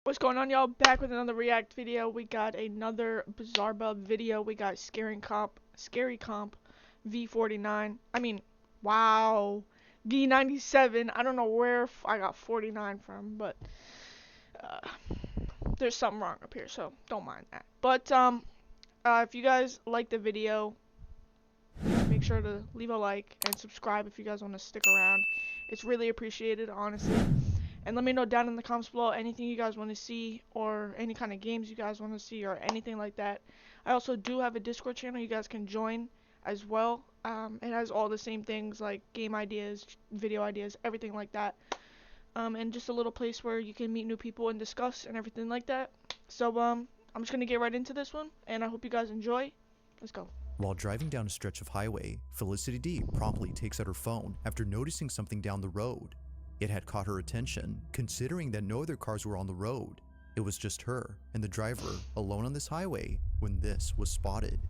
What's going on, y'all? Back with another react video. We got another bizarre bub video. We got scary comp V49. Wow, V.97. I don't know where I got 49 from, but uh, there's something wrong up here, so don't mind that. But if you guys like the video, make sure to leave a like and subscribe if you guys want to stick around. It's really appreciated, honestly. And let me know down in the comments below anything you guys want to see, or any kind of games you guys want to see, or anything like that. I also do have a Discord channel you guys can join as well. It has all the same things like game ideas, video ideas, everything like that. And just a little place where you can meet new people and discuss and everything like that. So I'm just gonna get right into this one, and I hope you guys enjoy. Let's go. While driving down a stretch of highway, Felicity D promptly takes out her phone after noticing something down the road. It had caught her attention, considering that no other cars were on the road. It was just her and the driver alone on this highway when this was spotted.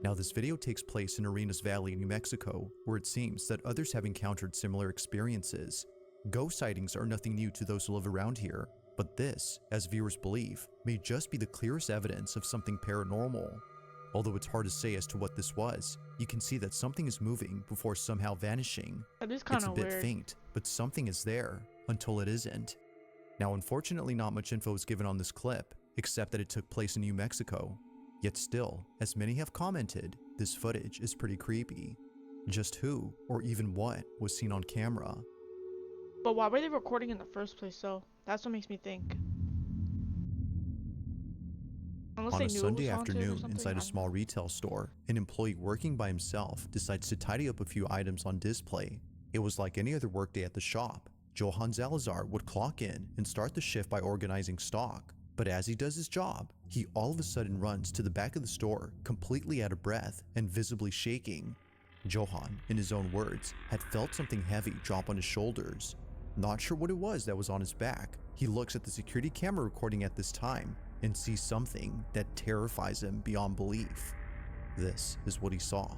Now, this video takes place in Arenas Valley, New Mexico, where it seems that others have encountered similar experiences. Ghost sightings are nothing new to those who live around here, but this, as viewers believe, may just be the clearest evidence of something paranormal. Although it's hard to say as to what this was, you can see that something is moving before somehow vanishing. That is kind It's a of bit weird. faint, but something is there until it isn't. Now, unfortunately, not much info is given on this clip, except that it took place in New Mexico. Yet still, as many have commented, this footage is pretty creepy. Just who, or even what, was seen on camera? But why were they recording in the first place, though? That's what makes me think. Unless On they a knew it Sunday was haunted or afternoon something, inside I a don't small know. retail store, an employee working by himself decides to tidy up a few items on display. It was like any other workday at the shop. Johann Salazar would clock in and start the shift by organizing stock. But as he does his job, he all of a sudden runs to the back of the store, completely out of breath and visibly shaking. Johann, in his own words, had felt something heavy drop on his shoulders. Not sure what it was that was on his back, he looks at the security camera recording at this time and sees something that terrifies him beyond belief. This is what he saw.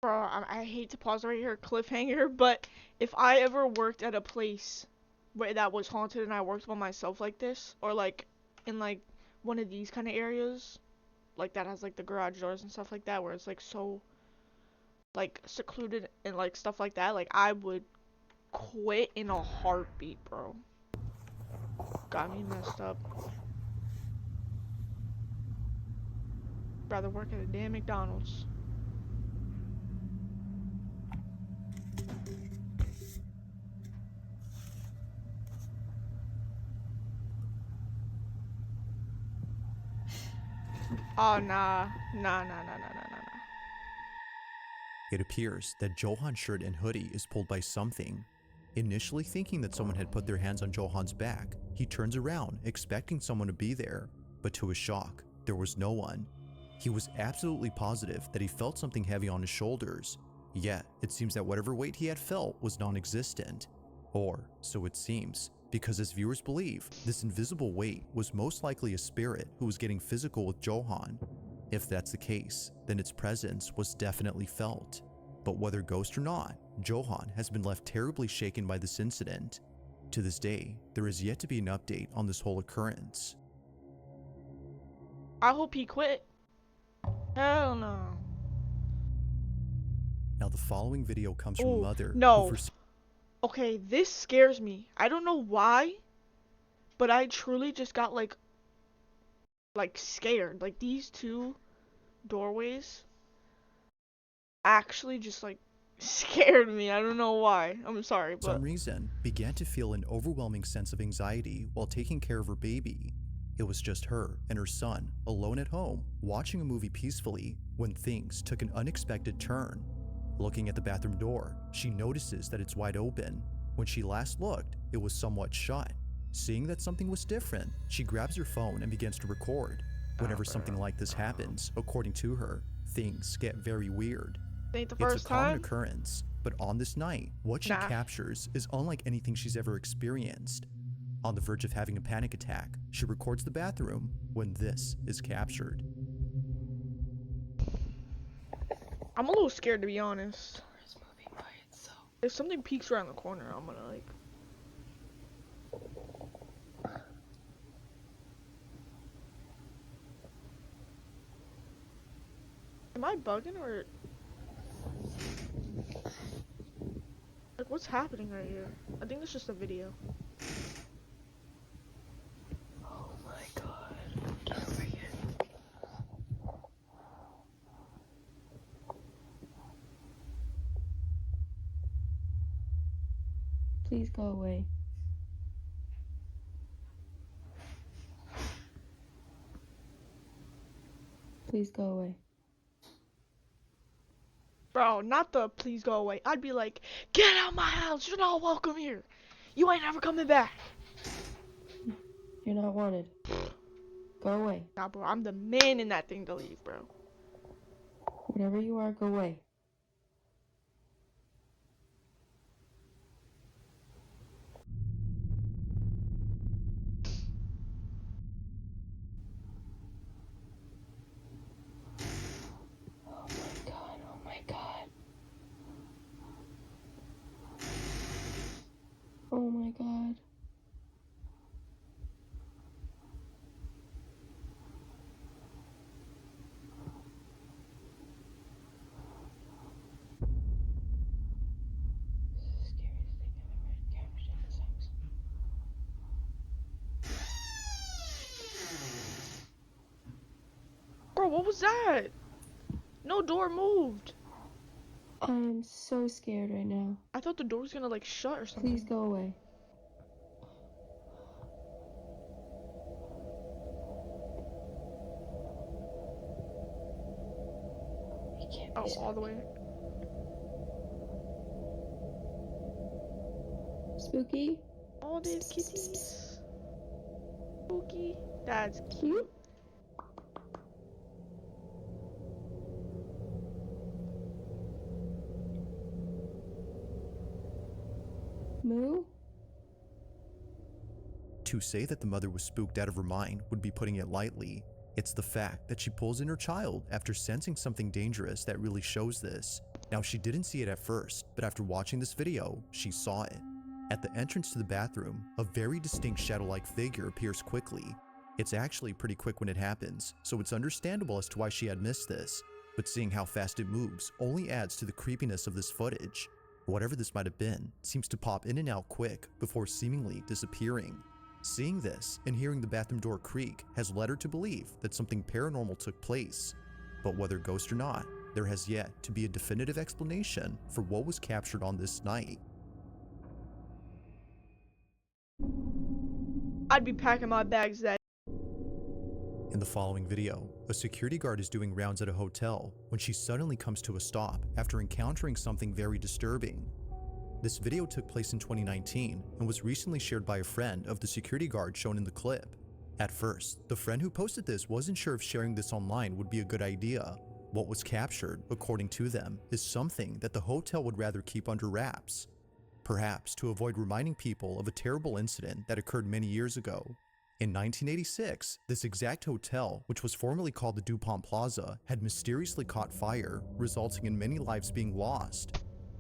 Bro, I hate to pause right here, cliffhanger, but if I ever worked at a place where that was haunted and I worked by myself like this, or like in like one of these kind of areas, like that has like the garage doors and stuff like that, where it's like so like secluded and like stuff like that, like I would quit in a heartbeat, bro. Got me messed up. Rather work at a damn McDonald's. Oh nah, nah. It appears that Johann's shirt and hoodie is pulled by something. Initially thinking that someone had put their hands on Johann's back, he turns around expecting someone to be there, but to his shock, there was no one. He was absolutely positive that he felt something heavy on his shoulders, yet it seems that whatever weight he had felt was non-existent. Or so it seems, because as viewers believe, this invisible weight was most likely a spirit who was getting physical with Johann. If that's the case, then its presence was definitely felt. But whether ghost or not, Johann has been left terribly shaken by this incident. To this day, there is yet to be an update on this whole occurrence. I hope he quit. Hell no. Now, the following video comes from a Oh mother who no. Okay, this scares me. I don't know why, but I truly just got like scared. Like these two doorways actually just like scared me. I don't know why. I'm sorry, some but reason, began to feel an overwhelming sense of anxiety while taking care of her baby. It was just her and her son, alone at home, watching a movie peacefully, when things took an unexpected turn. Looking at the bathroom door, she notices that it's wide open. When she last looked, it was somewhat shut. Seeing that something was different, she grabs her phone and begins to record. Whenever something like this happens, according to her, things get very weird. ain't the It's a first common time. occurrence, but on this night, what she Nah. captures is unlike anything she's ever experienced. On the verge of having a panic attack, she records the bathroom when this is captured. I'm a little scared, to be honest. Door is moving by itself. If something peeks around the corner, I'm gonna like. Am I bugging or? Like, what's happening right here? I think it's just a video. Oh my god. Get over here. Please go away. Please go away. Bro, not the please go away. I'd be like, get out my house. You're not welcome here. You ain't ever coming back. You're not wanted. Go away. Nah, bro, I'm the man in that thing to leave, bro. Whatever you are, go away. Oh my god, oh my god. Oh my god. This is the scariest thing I've ever encountered in this house. Bro, what was that? No door moved. I am so scared right now. I thought the door was gonna like shut or something. Please go away. It can't be Oh, all the way. spooky. Oh, there's kitties. Spooky. That's cute. Moo? To say that the mother was spooked out of her mind would be putting it lightly. It's the fact that she pulls in her child after sensing something dangerous that really shows this. Now, she didn't see it at first, but after watching this video, she saw it. At the entrance to the bathroom, a very distinct shadow-like figure appears quickly. It's actually pretty quick when it happens, so it's understandable as to why she had missed this, but seeing how fast it moves only adds to the creepiness of this footage. Whatever this might have been seems to pop in and out quick before seemingly disappearing. Seeing this and hearing the bathroom door creak has led her to believe that something paranormal took place. But whether ghost or not, there has yet to be a definitive explanation for what was captured on this night. I'd be packing my bags that. In the following video, a security guard is doing rounds at a hotel when she suddenly comes to a stop after encountering something very disturbing. This video took place in 2019 and was recently shared by a friend of the security guard shown in the clip. At first, the friend who posted this wasn't sure if sharing this online would be a good idea. What was captured, according to them, is something that the hotel would rather keep under wraps. Perhaps to avoid reminding people of a terrible incident that occurred many years ago. In 1986, this exact hotel, which was formerly called the DuPont Plaza, had mysteriously caught fire, resulting in many lives being lost.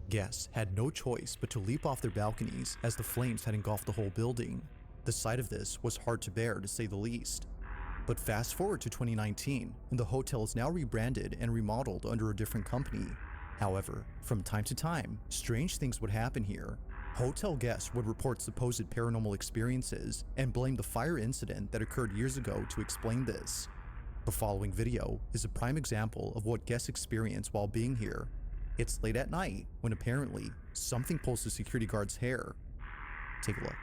Guests had no choice but to leap off their balconies as the flames had engulfed the whole building. The sight of this was hard to bear, to say the least. But fast forward to 2019, and the hotel is now rebranded and remodeled under a different company. However, from time to time, strange things would happen here. Hotel guests would report supposed paranormal experiences and blame the fire incident that occurred years ago to explain this. The following video is a prime example of what guests experience while being here. It's late at night when apparently something pulls the security guard's hair. Take a look.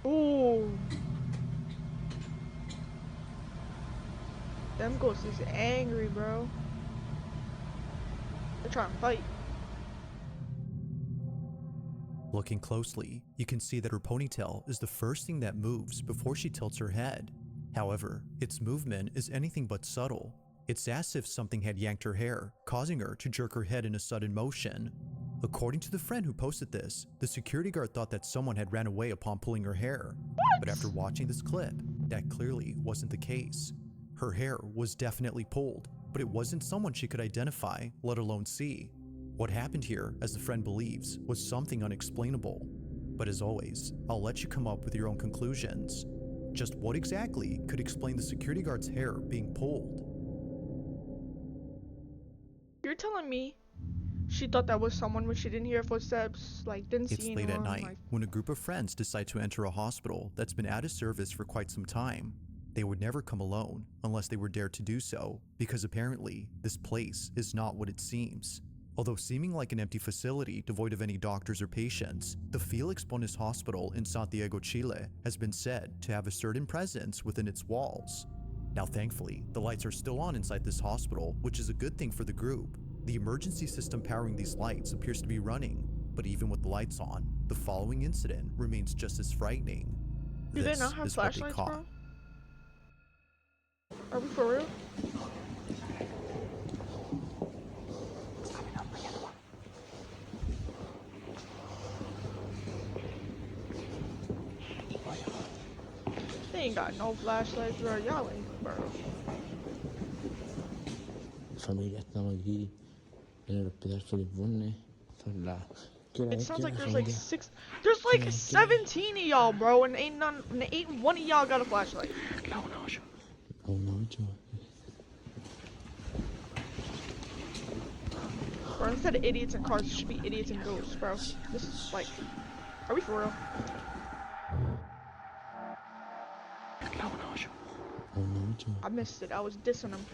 Ooh. Them ghosts is angry, bro. They're trying to fight. Looking closely, you can see that her ponytail is the first thing that moves before she tilts her head. However, its movement is anything but subtle. It's as if something had yanked her hair, causing her to jerk her head in a sudden motion. According to the friend who posted this, the security guard thought that someone had ran away upon pulling her hair. But after watching this clip, that clearly wasn't the case. Her hair was definitely pulled, but it wasn't someone she could identify, let alone see. What happened here, as the friend believes, was something unexplainable. But as always, I'll let you come up with your own conclusions. Just what exactly could explain the security guard's hair being pulled? You're telling me she thought that was someone when she didn't hear footsteps, like didn't It's see late at anyone, night like when a group of friends decide to enter a hospital that's been out of service for quite some time. They would never come alone unless they were dared to do so, because apparently this place is not what it seems. Although seeming like an empty facility devoid of any doctors or patients, the Felix Bonis Hospital in Santiago, Chile has been said to have a certain presence within its walls. Now thankfully, the lights are still on inside this hospital, which is a good thing for the group. The emergency system powering these lights appears to be running, but even with the lights on, the following incident remains just as frightening. do they This not have is what they flashlights, caught. bro? Are we for real? They ain't got no flashlights, bro. Y'all ain't, bro. Familia, estamos aquí en el hospital Felipe Bunne. Son las... It sounds like there's like familia? there's ¿Qué like hora es? 17 of y'all, bro, and ain't one of y'all got a flashlight. A una 8. Bro, instead of idiots and cars, it should be idiots and ghosts, bro. This is like, are we for real? A una 8. I missed it. I was dissing him.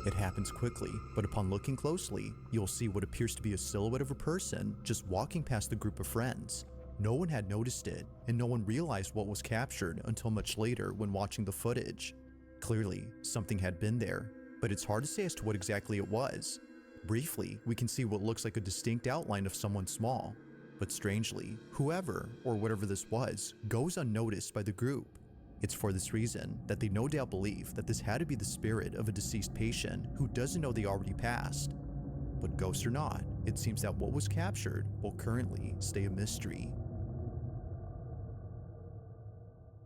It happens quickly, but upon looking closely, you'll see what appears to be a silhouette of a person just walking past the group of friends. No one had noticed it, and no one realized what was captured until much later when watching the footage. Clearly, something had been there, but it's hard to say as to what exactly it was. Briefly, we can see what looks like a distinct outline of someone small, but strangely, whoever or whatever this was goes unnoticed by the group. It's for this reason that they no doubt believe that this had to be the spirit of a deceased patient who doesn't know they already passed. But ghost or not, it seems that what was captured will currently stay a mystery.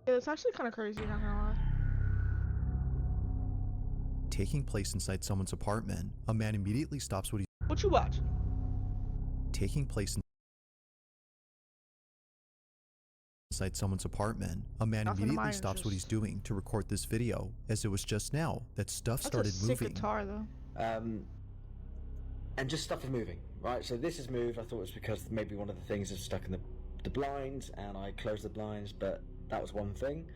Yeah, it's actually kind of crazy, not gonna lie. Taking place inside someone's apartment, a man immediately stops what he's What you watch? taking place inside someone's apartment. A man Nothing of immediately mine, stops what he's just- doing to record this video, as it was just now that stuff That's started a sick moving. guitar, though. And just stuff is moving, right? So this has moved. I thought it was because maybe one of the things is stuck in the blinds, and I closed the blinds, but that was one thing.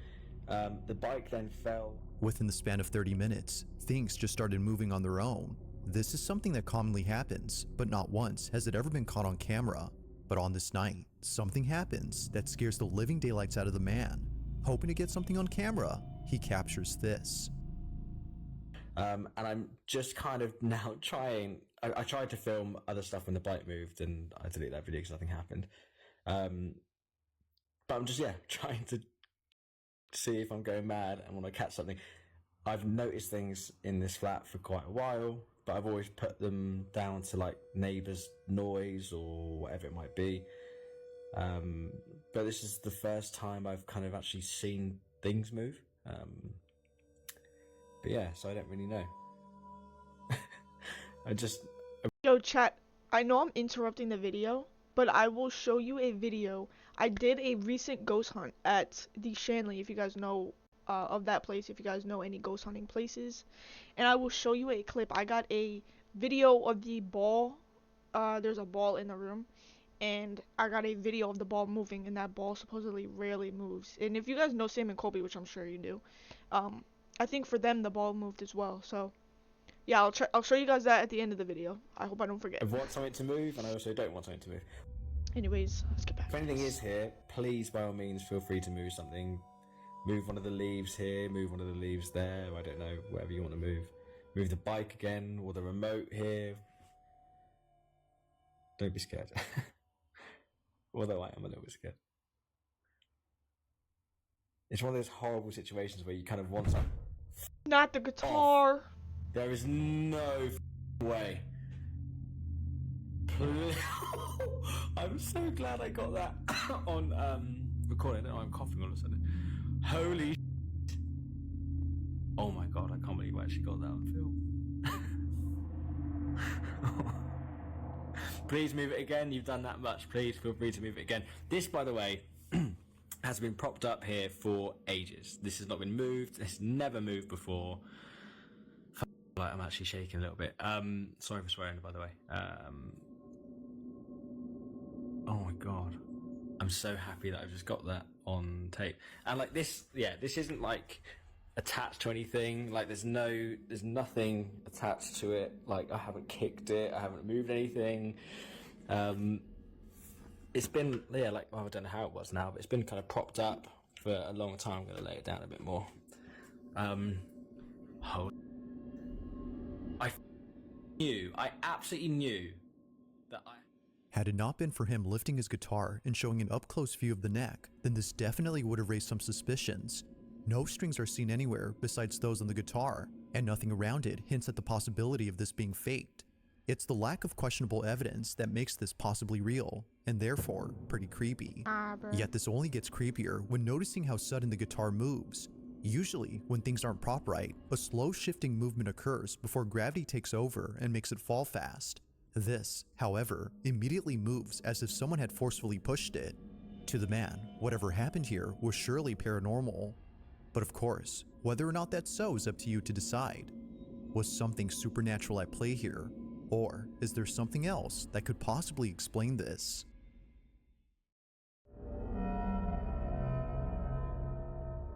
The bike then fell. Within the span of 30 minutes, things just started moving on their own. This is something that commonly happens, but not once has it ever been caught on camera. But on this night, something happens that scares the living daylights out of the man. Hoping to get something on camera, he captures this. And I'm just kind of now trying. I tried to film other stuff when the bike moved, and I deleted that video because nothing happened. But I'm just trying to see if I'm going mad and want to catch something. I've noticed things in this flat for quite a while, but I've always put them down to like neighbours' noise or whatever it might be. But this is the first time I've kind of actually seen things move. But yeah, so I don't really know. Yo, chat, I know I'm interrupting the video, but I will show you a video. I did a recent ghost hunt at the Shanley, if you guys know of that place, if you guys know any ghost hunting places. And I will show you a clip. I got a video of the ball. There's a ball in the room. And I got a video of the ball moving, and that ball supposedly rarely moves. And if you guys know Sam and Colby, which I'm sure you do, I think for them the ball moved as well. So yeah, I'll show you guys that at the end of the video. I hope I don't forget. I want something to move, and I also don't want something to move. Anyways, let's get back. If anything is here, please, by all means, feel free to move something. Move one of the leaves here, move one of the leaves there, I don't know, whatever you want to move. Move the bike again, or the remote here. Don't be scared. Although I am a little bit scared. It's one of those horrible situations where you kind of want something. Not the guitar. There is no way. I'm so glad I got that on recording. Oh, I'm coughing all of a sudden. Holy oh my god, I can't believe I actually got that on film. Please move it again. You've done that much. Please feel free to move it again. This, by the way, has been propped up here for ages. This has not been moved. It's never moved before. Like, I'm actually shaking a little bit. Sorry for swearing, by the way. Oh my god, I'm so happy that I've just got that on tape. And like this, yeah, this isn't like attached to anything. Like there's nothing attached to it. Like I haven't kicked it, I haven't moved anything. It's been, yeah, like, well, I don't know how it was now, but it's been kind of propped up for a long time. I'm going to lay it down a bit more. I absolutely knew that Had it not been for him lifting his guitar and showing an up-close view of the neck, then this definitely would have raised some suspicions. No strings are seen anywhere besides those on the guitar, and nothing around it hints at the possibility of this being faked. It's the lack of questionable evidence that makes this possibly real, and therefore pretty creepy. Yet this only gets creepier when noticing how sudden the guitar moves. Usually, when things aren't prop right, a slow shifting movement occurs before gravity takes over and makes it fall fast. This, however, immediately moves as if someone had forcefully pushed it. To the man, whatever happened here was surely paranormal. But of course, whether or not that's so is up to you to decide. Was something supernatural at play here? Or is there something else that could possibly explain this?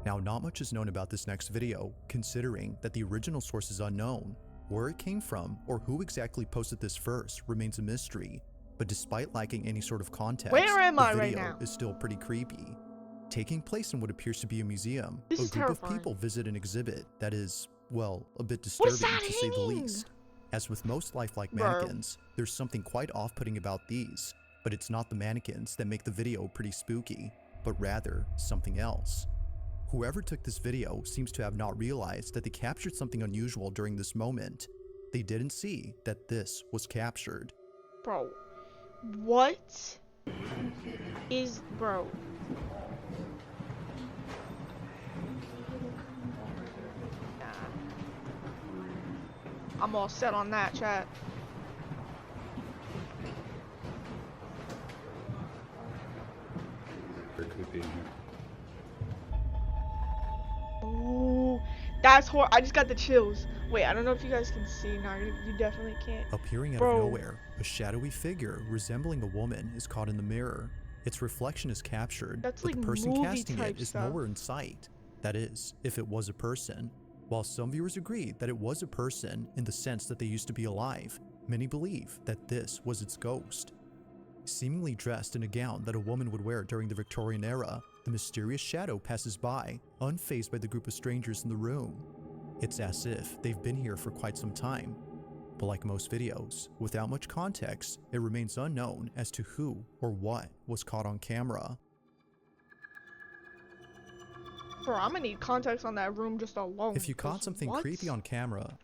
Now, not much is known about this next video, considering that the original source is unknown. Where it came from, or who exactly posted this first, remains a mystery. But despite lacking any sort of context, Where am I the right video now? is still pretty creepy. Taking place in what appears to be a museum, This a is group terrifying. of people visit an exhibit that is, well, a bit What disturbing is that to say the hanging? least. As with most lifelike Bro. mannequins, there's something quite off-putting about these, but it's not the mannequins that make the video pretty spooky, but rather something else. Whoever took this video seems to have not realized that they captured something unusual during this moment. They didn't see that this was captured. Bro, what is, bro? Nah. I'm all set on that, chat. Ooh, that's I just got the chills. Wait, I don't know if you guys can see now. You definitely can't. Appearing out Bro. of nowhere, a shadowy figure resembling a woman is caught in the mirror. Its reflection is captured, That's but like the person movie casting type it is stuff. nowhere in sight. That is, if it was a person. While some viewers agree that it was a person in the sense that they used to be alive, many believe that this was its ghost. Seemingly dressed in a gown that a woman would wear during the Victorian era, the mysterious shadow passes by, unfazed by the group of strangers in the room. It's as if they've been here for quite some time. But like most videos, without much context, it remains unknown as to who or what was caught on camera. Bro, I'm gonna need context on that room just alone. If you caught 'cause something what? creepy on camera,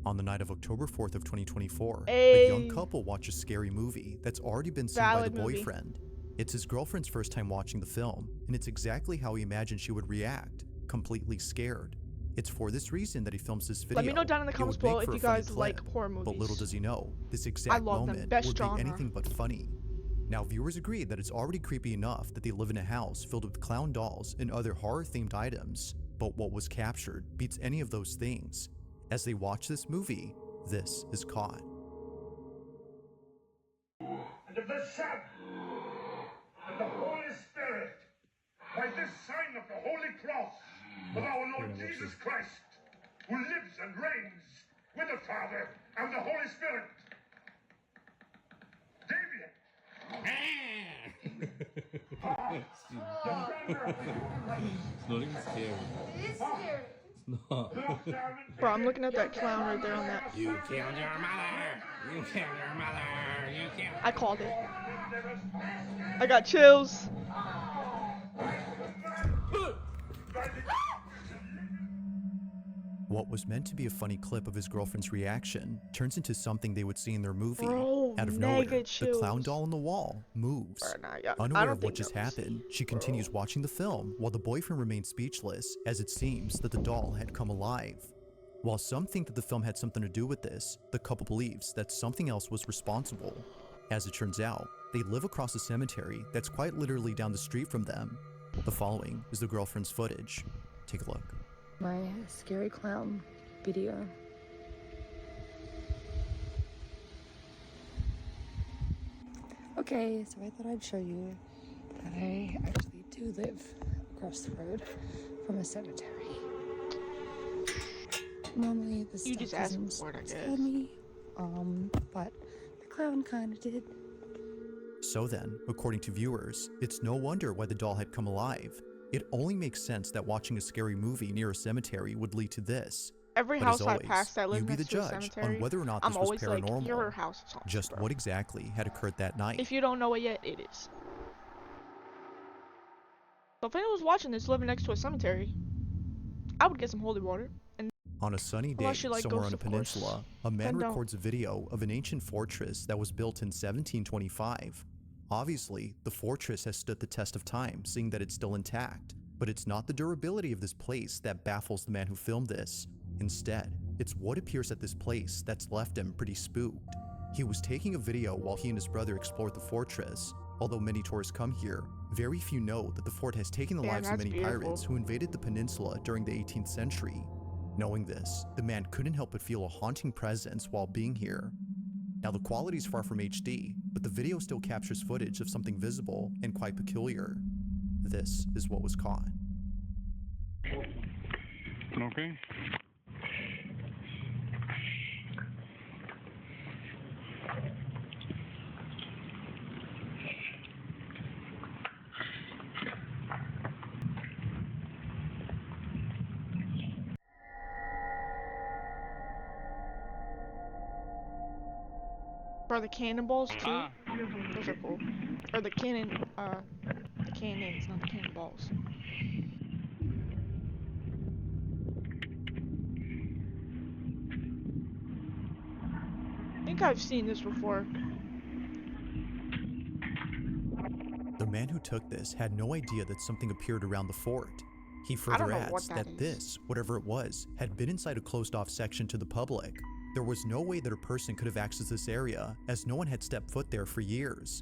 on the night of October 4th of 2024, Hey. a young couple watch a scary movie that's already been seen Valid by the movie. boyfriend. It's his girlfriend's first time watching the film, and it's exactly how he imagined she would react, completely scared. It's for this reason that he films this video. Let me know down in the It comments would make below if for a you funny guys like clip, horror movies. But little does he know, this exact love them. moment Best would genre. be anything but funny. Now, viewers agree that it's already creepy enough that they live in a house filled with clown dolls and other horror-themed items, but what was captured beats any of those things. As they watch this movie, this is caught. And of the Son, and the Holy Spirit, by this sign of the Holy Cross of our Lord Jesus Christ, who lives and reigns with the Father and the Holy Spirit. Damien! It's not even scary. It is scary. Look down and Bro, I'm looking at that clown right there on that. You killed your mother! You killed your mother! You killed... I called it. I got chills. What was meant to be a funny clip of his girlfriend's reaction turns into something they would see in their movie. Bro, Out of mega nowhere, the clown chills. doll on the wall moves. Bro, nah, yeah, I Unaware don't of what think just that was happened, she bro. continues watching the film while the boyfriend remains speechless, as it seems that the doll had come alive. While some think that the film had something to do with this, the couple believes that something else was responsible. As it turns out, they live across a cemetery that's quite literally down the street from them. The following is the girlfriend's footage. Take a look. My scary clown video. Okay, so I thought I'd show you that I actually do live across the road from a cemetery. Normally this You stuff just asked doesn't for it, I scare guess. me, but the clown kind of did. So then, according to viewers, it's no wonder why the doll had come alive. It only makes sense that watching a scary movie near a cemetery would lead to this. Every But house as I always, pass that you lives be the next to a judge cemetery, on whether or not I'm this was always like, paranormal. your house is haunted, Just bro. what exactly had occurred that night. If you don't know it yet, it is. So if anyone was watching this living next to a cemetery, I would get some holy water. And On a sunny day unless you like somewhere ghosts, on a of course, peninsula, a man then don't. records a video of an ancient fortress that was built in 1725. Obviously, the fortress has stood the test of time, seeing that it's still intact. But it's not the durability of this place that baffles the man who filmed this. Instead, it's what appears at this place that's left him pretty spooked. He was taking a video while he and his brother explored the fortress. Although many tourists come here, very few know that the fort has taken the Damn, lives of that's many beautiful. pirates who invaded the peninsula during the 18th century. Knowing this, the man couldn't help but feel a haunting presence while being here. Now the quality is far from HD, but the video still captures footage of something visible and quite peculiar. This is what was caught. Okay. Bro, the cannonballs too. Those are cool. Or the cannons, not the cannonballs. I think I've seen this before. The man who took this had no idea that something appeared around the fort. He I don't further know adds what that that is. this, whatever it was, had been inside a closed-off section to the public. There was no way that a person could have accessed this area, as no one had stepped foot there for years.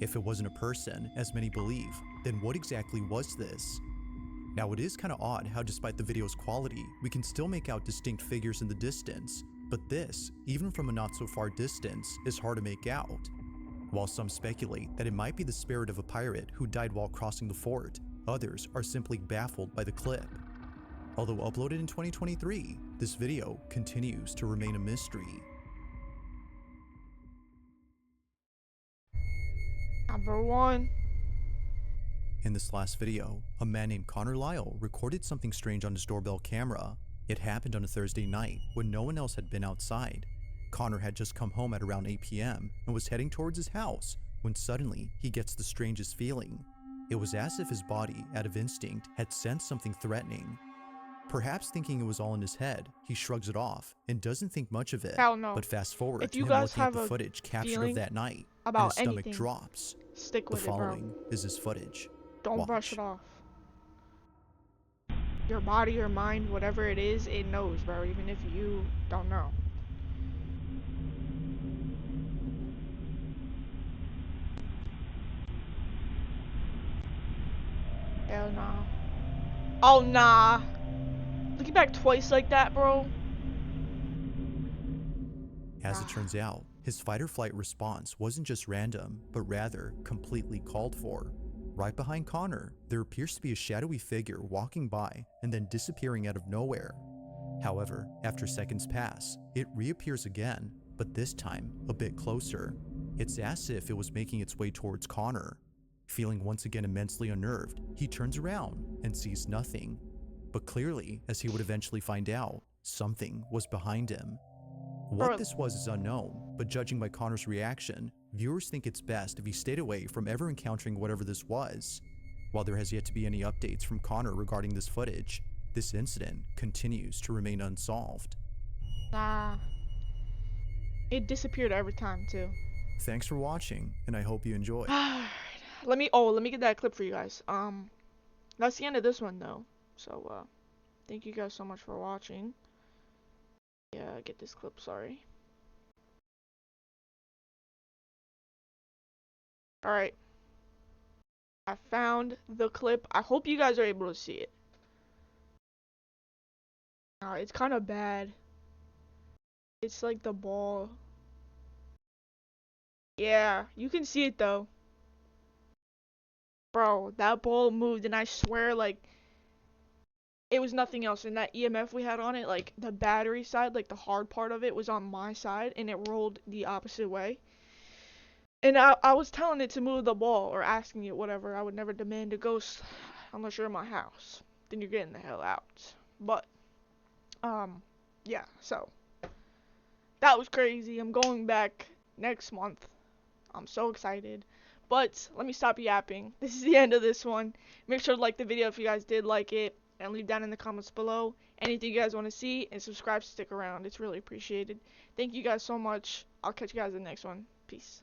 If it wasn't a person, as many believe, then what exactly was this? Now it is kind of odd how despite the video's quality, we can still make out distinct figures in the distance, but this, even from a not so far distance, is hard to make out. While some speculate that it might be the spirit of a pirate who died while crossing the fort, others are simply baffled by the clip. Although uploaded in 2023, this video continues to remain a mystery. Number one. In this last video, a man named Connor Lyle recorded something strange on his doorbell camera. It happened on a Thursday night when no one else had been outside. Connor had just come home at around 8 p.m. and was heading towards his house when suddenly he gets the strangest feeling. It was as if his body, out of instinct, had sensed something threatening. Perhaps thinking it was all in his head, he shrugs it off and doesn't think much of it. Hell no. But fast forward If to you him guys looking at have the a footage captured feeling of that night, and about his stomach anything, drops. Stick The with it, bro. following is his footage. Don't Watch. brush it off. Your body, your mind, whatever it is, it knows, bro, even if you don't know. Hell nah. Oh nah. Looking back twice like that, bro. As it turns out, his fight-or-flight response wasn't just random, but rather completely called for. Right behind Connor, there appears to be a shadowy figure walking by and then disappearing out of nowhere. However, after seconds pass, it reappears again, but this time a bit closer. It's as if it was making its way towards Connor. Feeling once again immensely unnerved, he turns around and sees nothing. But clearly, as he would eventually find out, something was behind him. What Bro. this was is unknown, but judging by Connor's reaction, viewers think it's best if he stayed away from ever encountering whatever this was. While there has yet to be any updates from Connor regarding this footage, This incident continues to remain unsolved. Nah. It disappeared every time too. Thanks for watching, and I hope you enjoyed. let me get that clip for you guys. That's the end of this one though. So thank you guys so much for watching. Yeah, get this clip, sorry. Alright. I found the clip. I hope you guys are able to see it. It's kind of bad. It's like the ball. Yeah, you can see it though. Bro, that ball moved and I swear like it was nothing else. And that EMF we had on it, like the battery side, like the hard part of it was on my side and it rolled the opposite way. And I was telling it to move the ball or asking it whatever. I would never demand a ghost unless you're in my house. Then you're getting the hell out. But yeah, so that was crazy. I'm going back next month. I'm so excited. But let me stop yapping. This is the end of this one. Make sure to like the video if you guys did like it, and leave down in the comments below anything you guys want to see, and subscribe to stick around. It's really appreciated. Thank you guys so much. I'll catch you guys in the next one. Peace.